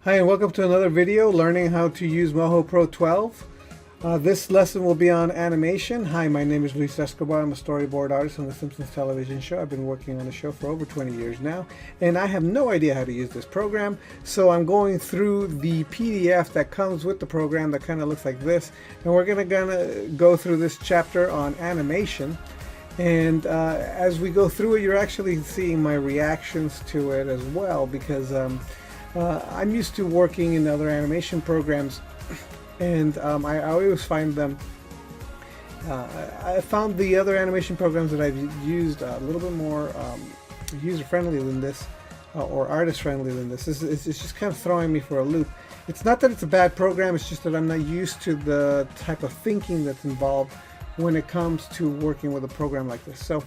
Hi and welcome to another video learning how to use Moho Pro 12. This lesson will be on animation. Hi, my name is Luis Escobar. I'm a storyboard artist on the Simpsons television show. I've been working on the show for over 20 years now, and I have no idea how to use this program, so I'm going through the PDF that comes with the program that kind of looks like this, and we're gonna go through this chapter on animation. And as we go through it, you're actually seeing my reactions to it as well, because I'm used to working in other animation programs, and I always find them, I found the other animation programs that I've used a little bit more user-friendly than this, or artist-friendly than this. It's just kind of throwing me for a loop. It's not that it's a bad program, it's just that I'm not used to the type of thinking that's involved when it comes to working with a program like this. So,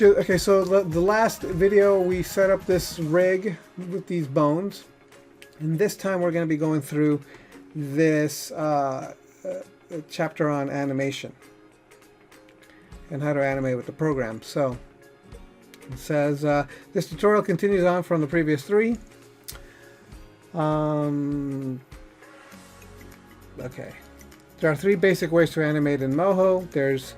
okay, so the last video we set up this rig with these bones, and this time we're going to be going through this chapter on animation and how to animate with the program. So it says this tutorial continues on from the previous three. Okay, there are three basic ways to animate in Moho. There's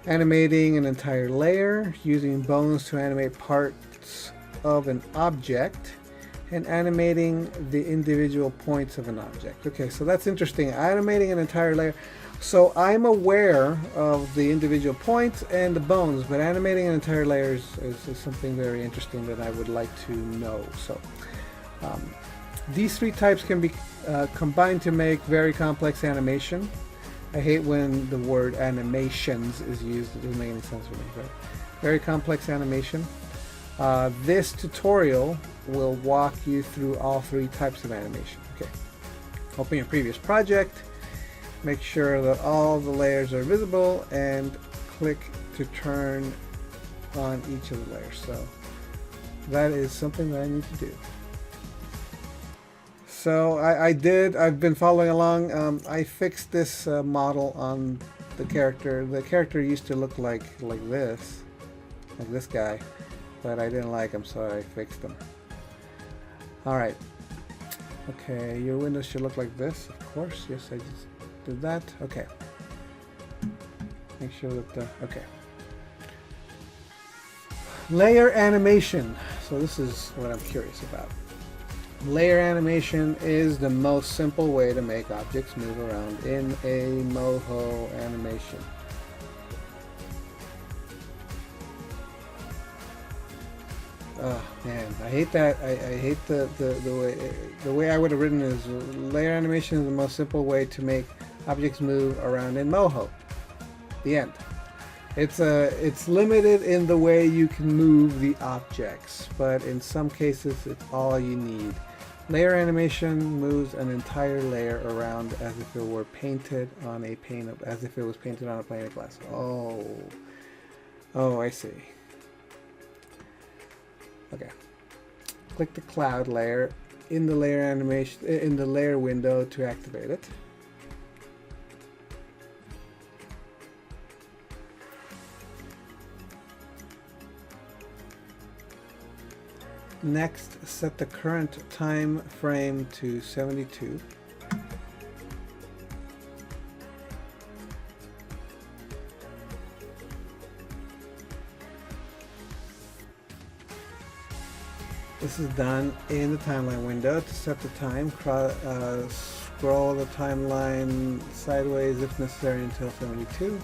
animating an entire layer, using bones to animate parts of an object, and animating the individual points of an object. Okay, so that's interesting. Animating an entire layer. So I'm aware of the individual points and the bones, but animating an entire layer is something very interesting that I would like to know. So these three types can be combined to make very complex animation. I hate when the word animations is used. It doesn't make any sense for me. But very complex animation. This tutorial will walk you through all three types of animation. Okay. Open your previous project. Make sure that all the layers are visible, and click to turn on each of the layers. So that is something that I need to do. So I've been following along. I fixed this model on the character. The character used to look like this guy, but I didn't like him, so I fixed him. Alright. Okay, your window should look like this, of course. Yes, I just did that. Okay. Make sure that okay. Layer animation. So this is what I'm curious about. Layer animation is the most simple way to make objects move around in a Moho animation. Oh man, I hate that. I hate the way I would have written is layer animation is the most simple way to make objects move around in Moho. The end. It's limited in the way you can move the objects, but in some cases it's all you need. Layer animation moves an entire layer around as if it were painted on a pane of, as if it was painted on a pane of glass. Oh, I see. Okay. Click the cloud layer in the layer animation in the layer window to activate it. Next, set the current time frame to 72. This is done in the timeline window. To set the time, scroll the timeline sideways if necessary until 72.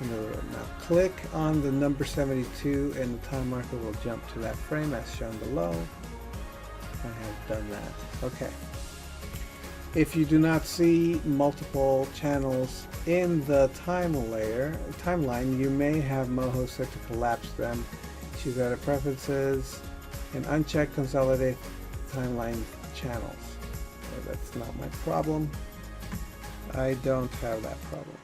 Now click on the number 72 and the time marker will jump to that frame as shown below. I have done that. Okay. If you do not see multiple channels in the timeline, you may have Moho set to collapse them. Choose Edit Preferences and uncheck Consolidate Timeline Channels. So that's not my problem. I don't have that problem.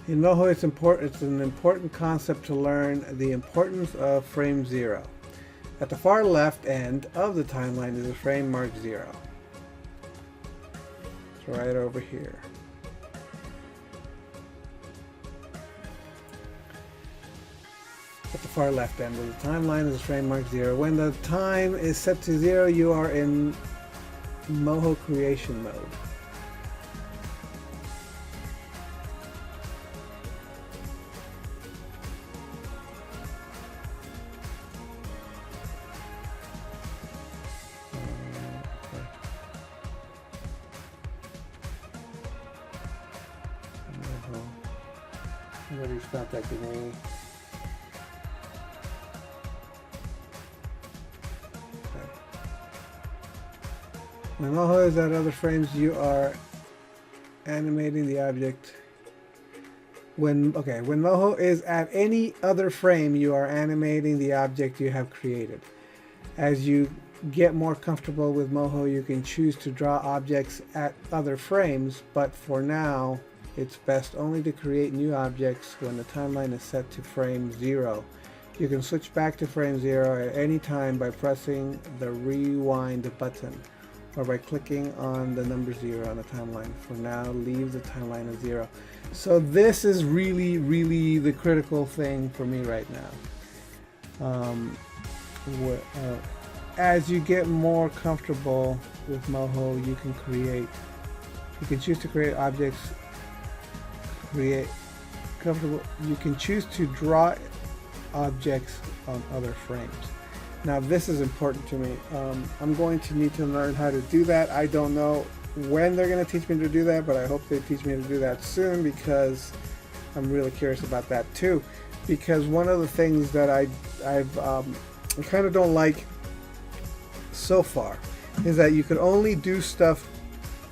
In Moho, it's an important concept to learn the importance of frame 0. At the far left end of the timeline is a frame marked 0. It's right over here. at the far left end of the timeline is frame mark 0. When the time is set to 0, you are in Moho creation mode. Somebody's contacting me. Okay. When Moho is at other frames, you are animating the object. When Moho is at any other frame, you are animating the object you have created. As you get more comfortable with Moho, you can choose to draw objects at other frames, but for now, it's best only to create new objects when the timeline is set to frame 0. You can switch back to frame 0 at any time by pressing the rewind button or by clicking on the number 0 on the timeline. For now, leave the timeline at 0. So this is really, really the critical thing for me right now. As you get more comfortable with Moho, you can choose to create objects. You can choose to draw objects on other frames. Now this is important to me. I'm going to need to learn how to do that. I don't know when they're going to teach me to do that, but I hope they teach me to do that soon, because I'm really curious about that too. Because one of the things that I kind of don't like so far is that you can only do stuff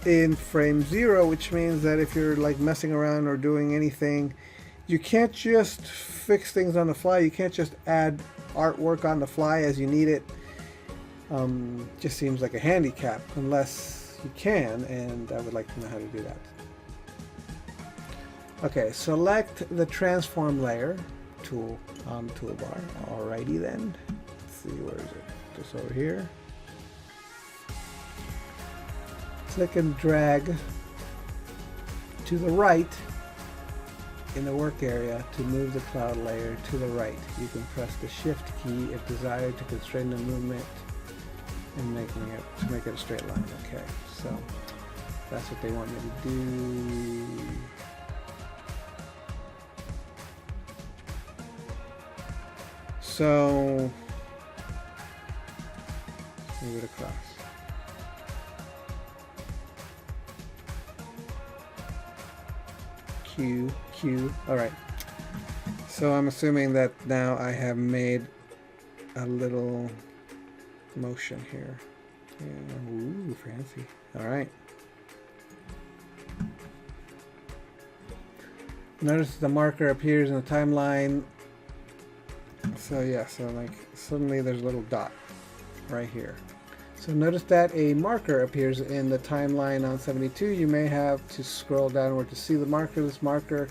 in frame 0, which means that if you're like messing around or doing anything, you can't just fix things on the fly. You can't just add artwork on the fly as you need it. Just seems like a handicap unless you can, and I would like to know how to do that. Okay, select the transform layer tool on the toolbar. Alrighty then. Let's see, where is it? Just over here. Click and drag to the right in the work area to move the cloud layer to the right. You can press the shift key if desired to constrain the movement and to make it a straight line. Okay, so that's what they want me to do. So move it across. Q. All right. So I'm assuming that now I have made a little motion here. Yeah, ooh, fancy. All right. Notice the marker appears in the timeline. So yeah, so like suddenly there's a little dot right here. So notice that a marker appears in the timeline on 72. You may have to scroll downward to see the marker. This marker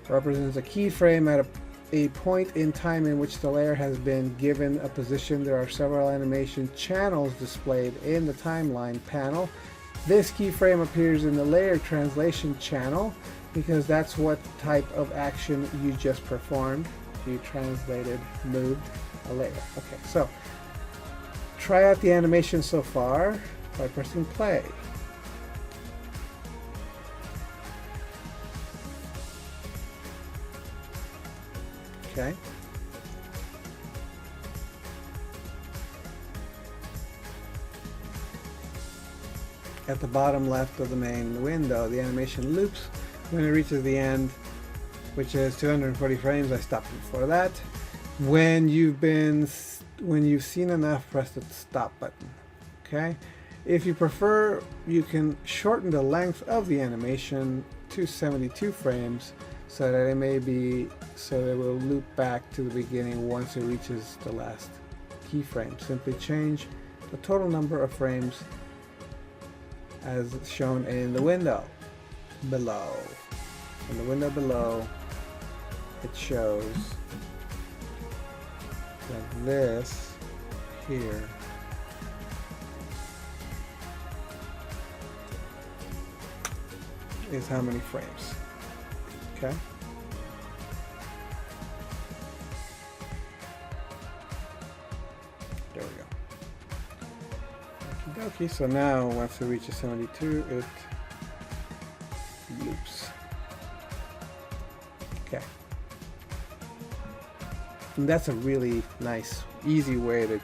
represents a keyframe at a point in time in which the layer has been given a position. There are several animation channels displayed in the timeline panel. This keyframe appears in the layer translation channel because that's what type of action you just performed. You moved a layer. Okay, so try out the animation so far by pressing play. Okay. At the bottom left of the main window, the animation loops. When it reaches the end, which is 240 frames, I stopped before that. When you've seen enough, press the stop button. Okay. If you prefer, you can shorten the length of the animation to 72 frames so that it will loop back to the beginning once it reaches the last keyframe. Simply change the total number of frames as shown in the window below. In the window below, it shows that this here is how many frames. Okay. Okay, so now once it reaches 72, it loops. Okay. And that's a really nice, easy way to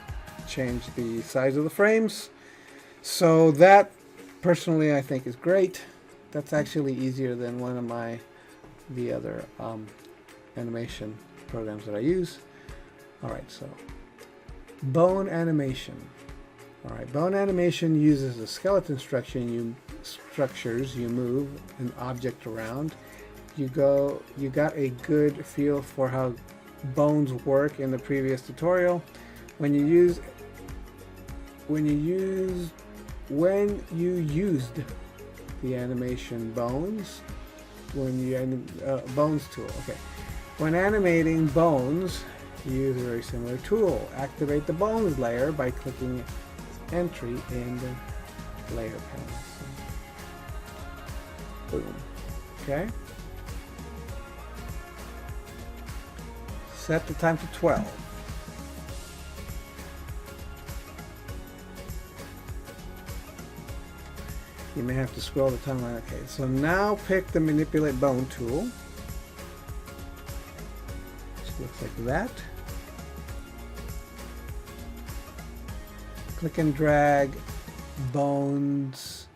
change the size of the frames. So that, personally, I think is great. That's actually easier than one of the other animation programs that I use. All right, so bone animation. All right, bone animation uses the skeleton structures. You move an object around. You got a good feel for how bones work in the previous tutorial. When you used the animation bones, bones tool. Okay, when animating bones, use a very similar tool. Activate the bones layer by clicking entry in the layer panel. So, boom. Okay. Set the time to 12. You may have to scroll the timeline. Okay, so now pick the manipulate bone tool. Which looks like that. Click and drag bones,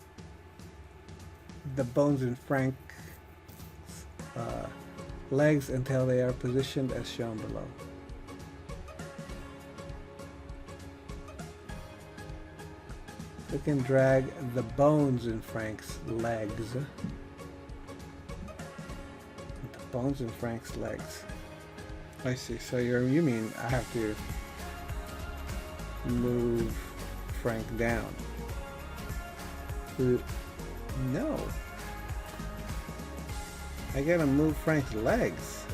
the bones in Frank's legs until they are positioned as shown below. Click and drag the bones in Frank's legs. The bones in Frank's legs. I see. So you mean I have to move Frank down? No. I gotta move Frank's legs.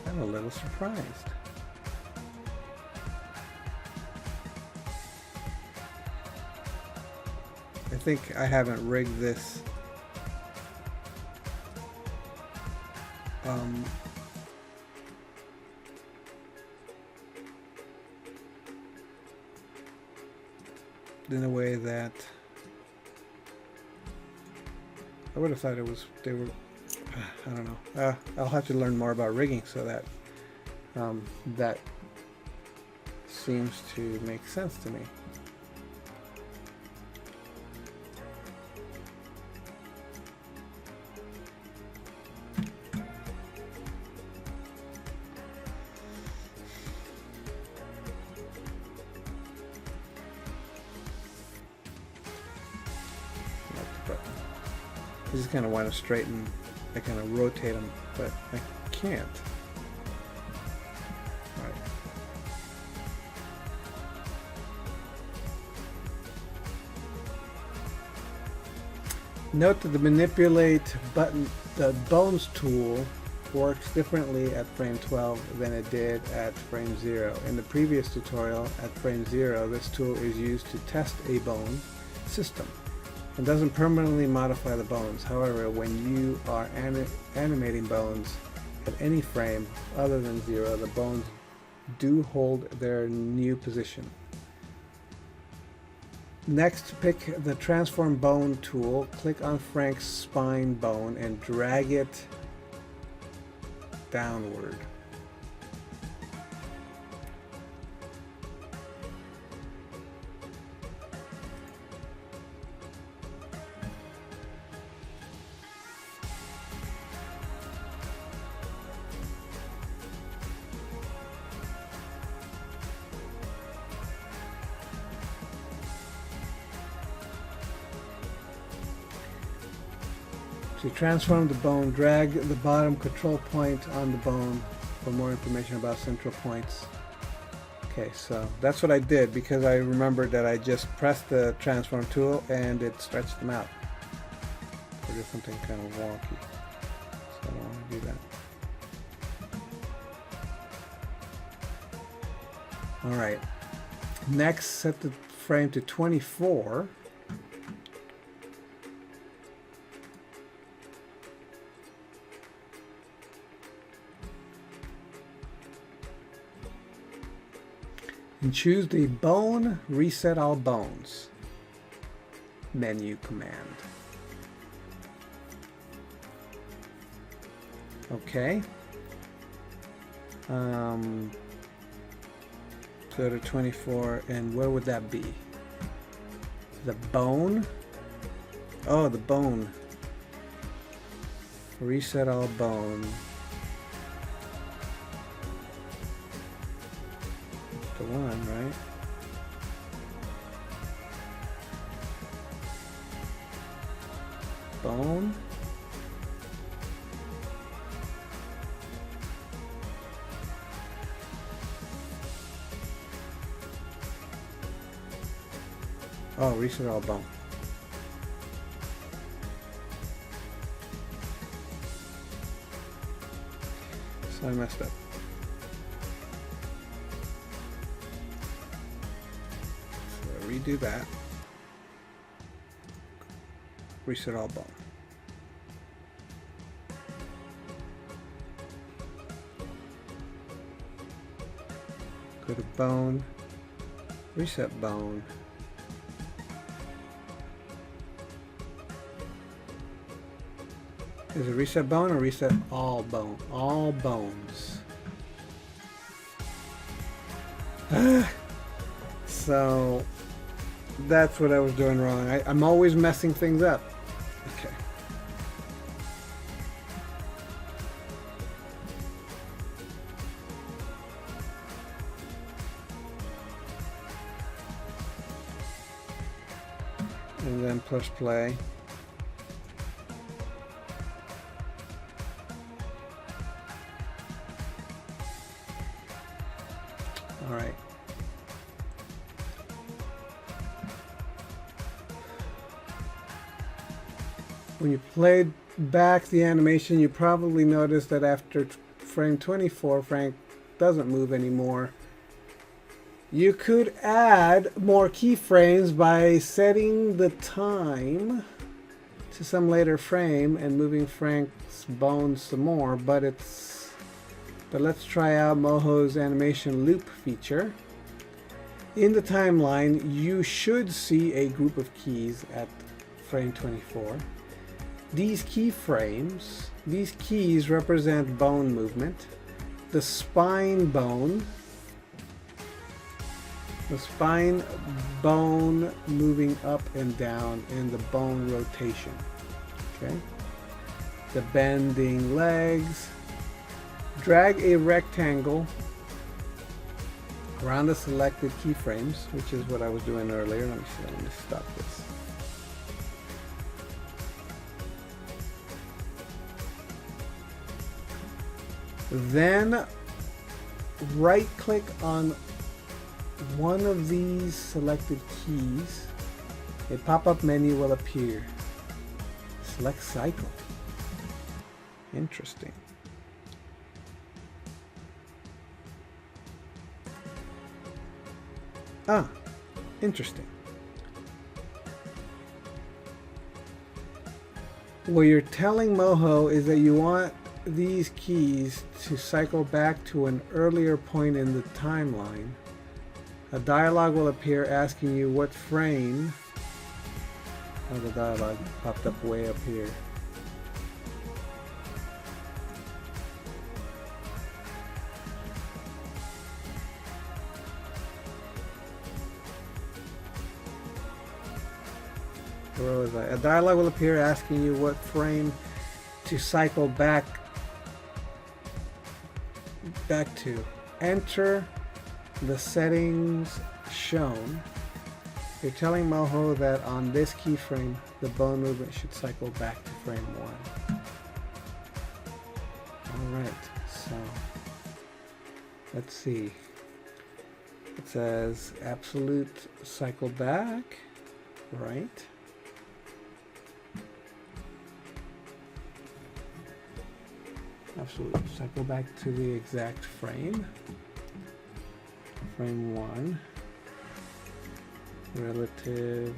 I'm a little surprised. I think I haven't rigged this in a way that I would have thought they were, I don't know. I'll have to learn more about rigging so that that seems to make sense to me. I just kind of want to straighten, I kind of rotate them, but I can't. All right. Note that the manipulate button, the bones tool, works differently at frame 12 than it did at frame 0. In the previous tutorial, at frame 0, this tool is used to test a bone system. It doesn't permanently modify the bones. However, when you are animating bones at any frame other than 0, the bones do hold their new position. Next, pick the transform bone tool, click on Frank's spine bone and drag it downward. To transform the bone, drag the bottom control point on the bone for more information about central points. Okay, so that's what I did because I remembered that I just pressed the transform tool and it stretched them out. Or just something kind of wonky. So I don't want to do that. Alright. Next, set the frame to 24. And choose the bone, reset all bones menu command. Okay. Go to 24, and where would that be? The bone? Oh, the bone. Reset all bone. The one, right? Bone. Oh, reset all bone. So I messed up. So redo that. Reset all bone. Go to bone. Reset bone. Is it reset bone or reset all bone? All bones. So that's what I was doing wrong. I'm always messing things up. Okay. And then press play. All right. When you played back the animation, you probably noticed that after frame 24, Frank doesn't move anymore. You could add more keyframes by setting the time to some later frame and moving Frank's bones some more, but let's try out Moho's animation loop feature. In the timeline, you should see a group of keys at frame 24. These keyframes, these keys represent bone movement. The spine bone moving up and down, and the bone rotation. Okay. The bending legs. Drag a rectangle around the selected keyframes, which is what I was doing earlier. Let me stop this. Then right click on one of these selected keys. A pop-up menu will appear. Select cycle. Interesting. Ah, interesting. What you're telling Moho is that you want these keys to cycle back to an earlier point in the timeline. A dialog will appear asking you what frame. Oh, the dialog popped up way up here. Where was I? A dialog will appear asking you what frame to cycle back to. Enter the settings shown. You're telling Moho that on this keyframe, the bone movement should cycle back to frame 1. Alright, so let's see. It says absolute cycle back, right? Absolute cycle back to the exact frame. Frame 1. Relative.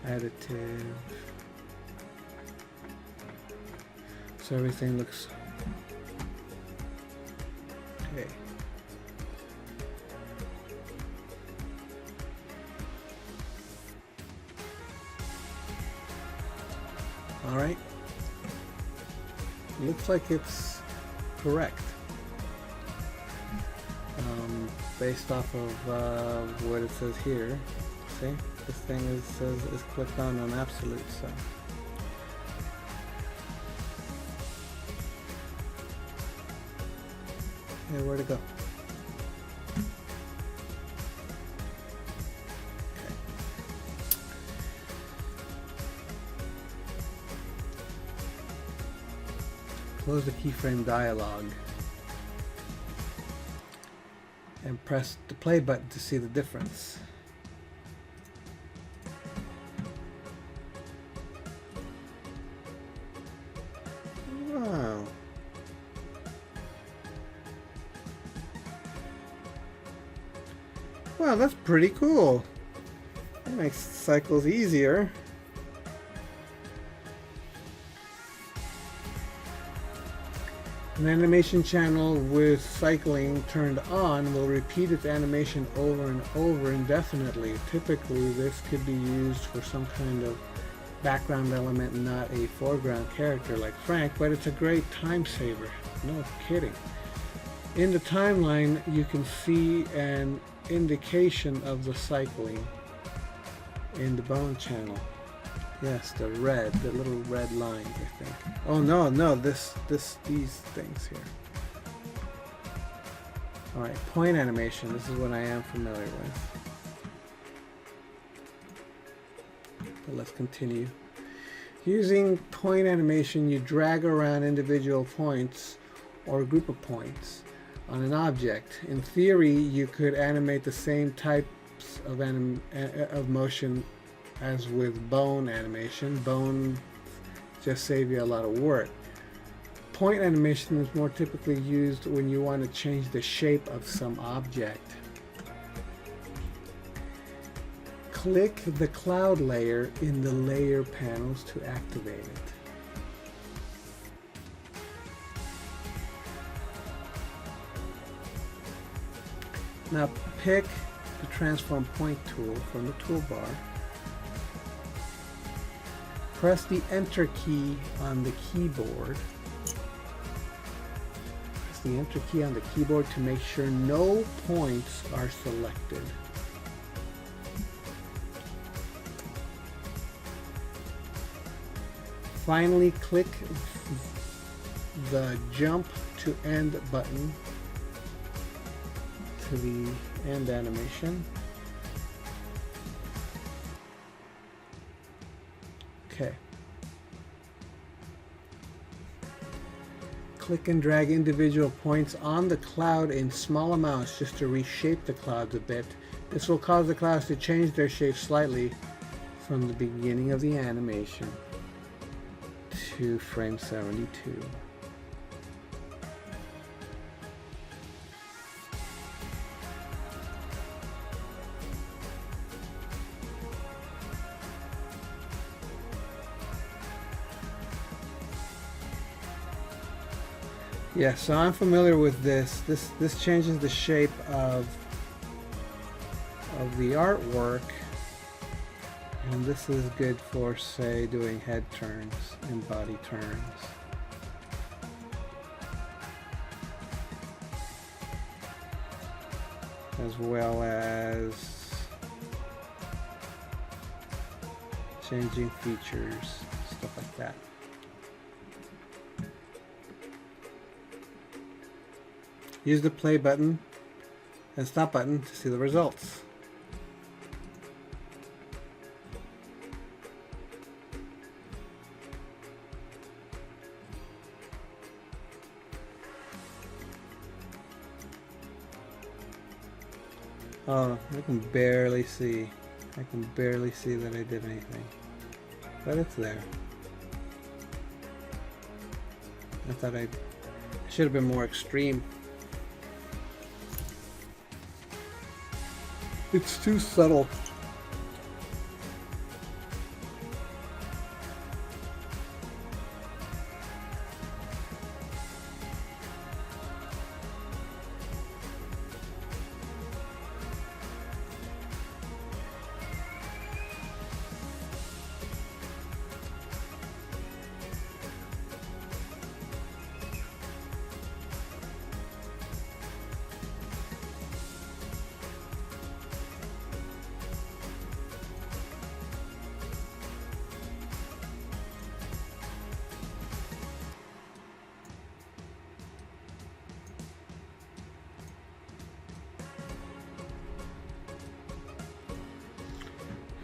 Additive. So everything looks okay. All right. Looks like it's correct. Based off of what it says here. See, this thing is clicked on absolute, so. Hey, where'd it go? Okay. Close the keyframe dialog and press the play button to see the difference. Wow. Wow, that's pretty cool. That makes cycles easier. An animation channel with cycling turned on will repeat its animation over and over indefinitely. Typically, this could be used for some kind of background element, not a foreground character like Frank, but it's a great time saver. No kidding. In the timeline, you can see an indication of the cycling in the bone channel. Yes, the little red lines, I think. Oh no, these things here. All right, point animation. This is what I am familiar with. But let's continue. Using point animation, you drag around individual points or a group of points on an object. In theory, you could animate the same types of motion as with bone animation. Bone just save you a lot of work. Point animation is more typically used when you want to change the shape of some object. Click the cloud layer in the layer panels to activate it. Now pick the transform point tool from the toolbar. Press the enter key on the keyboard. Press the enter key on the keyboard to make sure no points are selected. Finally, click the jump to end button to the end animation. Okay. Click and drag individual points on the cloud in small amounts just to reshape the clouds a bit. This will cause the clouds to change their shape slightly from the beginning of the animation to frame 72. Yeah, so I'm familiar with this. This changes the shape of the artwork, and this is good for, say, doing head turns and body turns. As well as changing features, stuff like that. Use the play button and stop button to see the results. Oh, I can barely see. I can barely see that I did anything. But it's there. I thought I should have been more extreme. It's too subtle.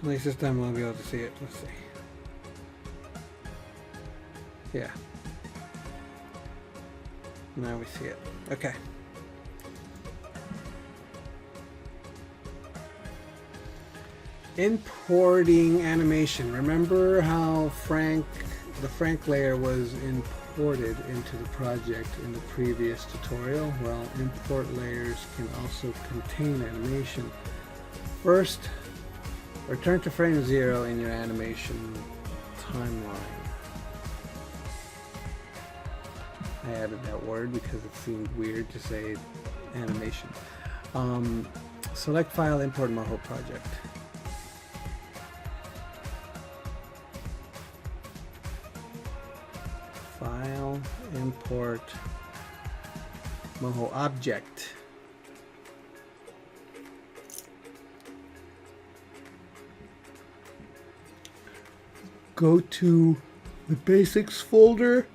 At least this time we'll be able to see it. Let's see. Yeah. Now we see it. Okay. Importing animation. Remember how the Frank layer was imported into the project in the previous tutorial? Well, import layers can also contain animation. First, return to frame 0 in your animation timeline. I added that word because it seemed weird to say animation. Select file, import Moho project. File, import Moho object. Go to the basics folder.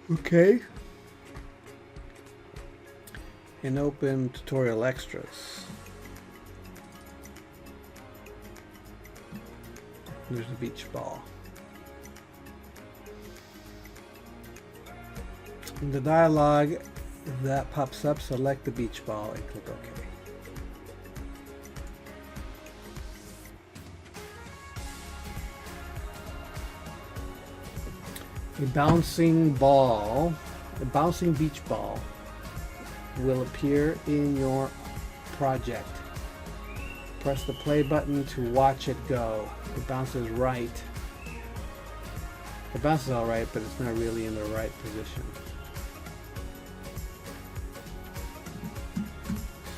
Okay. And open tutorial extras. There's the beach ball. In the dialog that pops up, select the beach ball and click OK. A bouncing beach ball will appear in your project. Press the play button to watch it go. It bounces right. It bounces all right, but it's not really in the right position.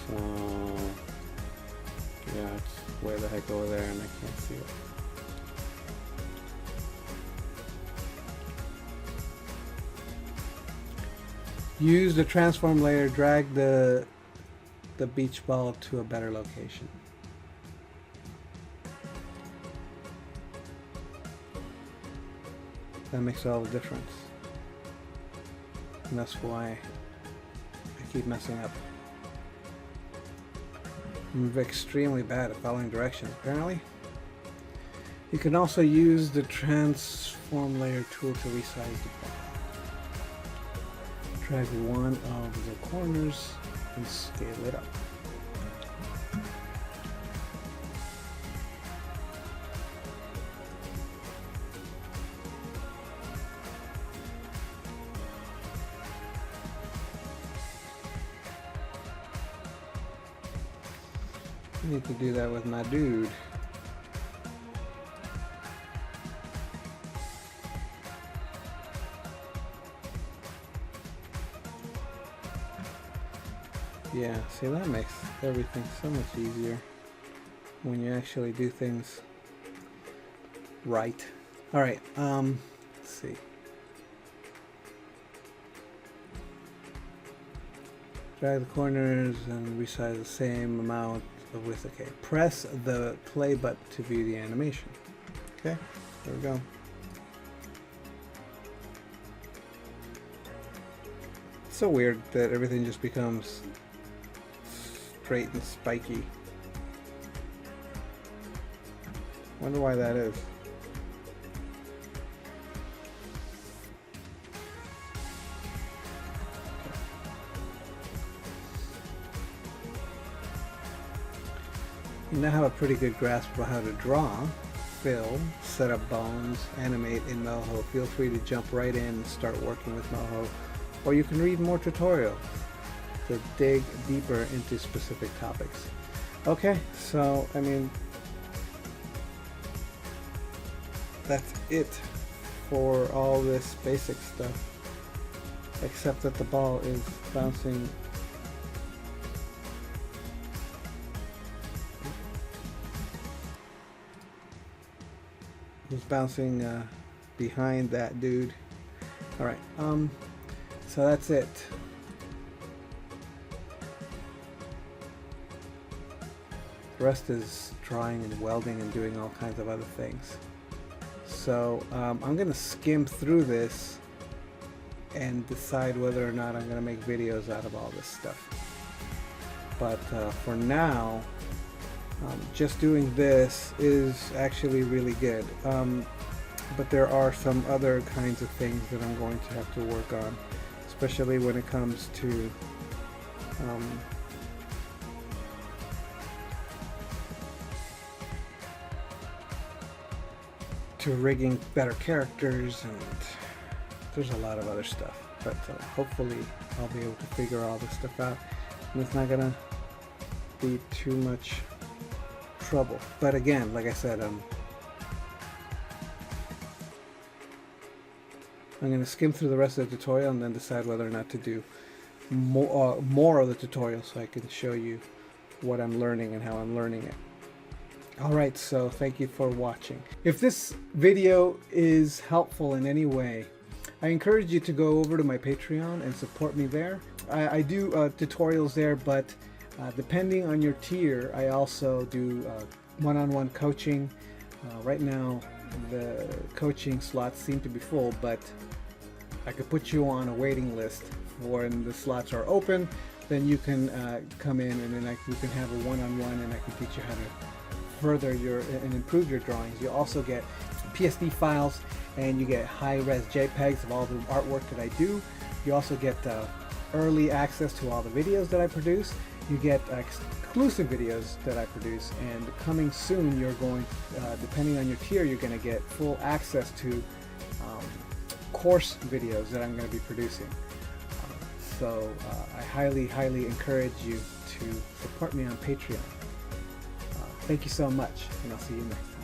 So, yeah, it's way the heck over there and I can't see it. Use the transform layer, drag the beach ball to a better location. That makes all the difference. And that's why I keep messing up. I'm extremely bad at following directions, apparently. You can also use the transform layer tool to resize the ball. Drag one of the corners and scale it up. I need to do that with my dude. Yeah, see, that makes everything so much easier when you actually do things right. Alright, let's see. Drag the corners and resize the same amount of width. Okay, press the play button to view the animation. Okay, there we go. It's so weird that everything just becomes straight and spiky. Wonder why that is. You now have a pretty good grasp of how to draw, fill, set up bones, animate in Moho. Feel free to jump right in and start working with Moho, or you can read more tutorials to dig deeper into specific topics. Okay, so I mean, that's it for all this basic stuff, except that the ball is bouncing behind that dude. Alright, so that's it. The rest is drawing and welding and doing all kinds of other things. So I'm gonna skim through this and decide whether or not I'm gonna make videos out of all this stuff. But for now, Just doing this is actually really good. But there are some other kinds of things that I'm going to have to work on, especially when it comes to rigging better characters, and there's a lot of other stuff. But hopefully I'll be able to figure all this stuff out, and it's not gonna be too much trouble. But again, like I said, I'm going to skim through the rest of the tutorial and then decide whether or not to do more of the tutorial so I can show you what I'm learning and how I'm learning it. Alright, so thank you for watching. If this video is helpful in any way, I encourage you to go over to my Patreon and support me there. I do tutorials there, but depending on your tier, I also do one-on-one coaching. Right now, the coaching slots seem to be full, but I could put you on a waiting list when the slots are open. Then you can come in, and then we can have a one-on-one, and I can teach you how to further and improve your drawings. You also get PSD files, and you get high-res JPEGs of all the artwork that I do. You also get early access to all the videos that I produce. You get exclusive videos that I produce, and coming soon you're going, depending on your tier, you're going to get full access to course videos that I'm going to be producing. So I highly encourage you to support me on Patreon. Thank you so much, and I'll see you next time.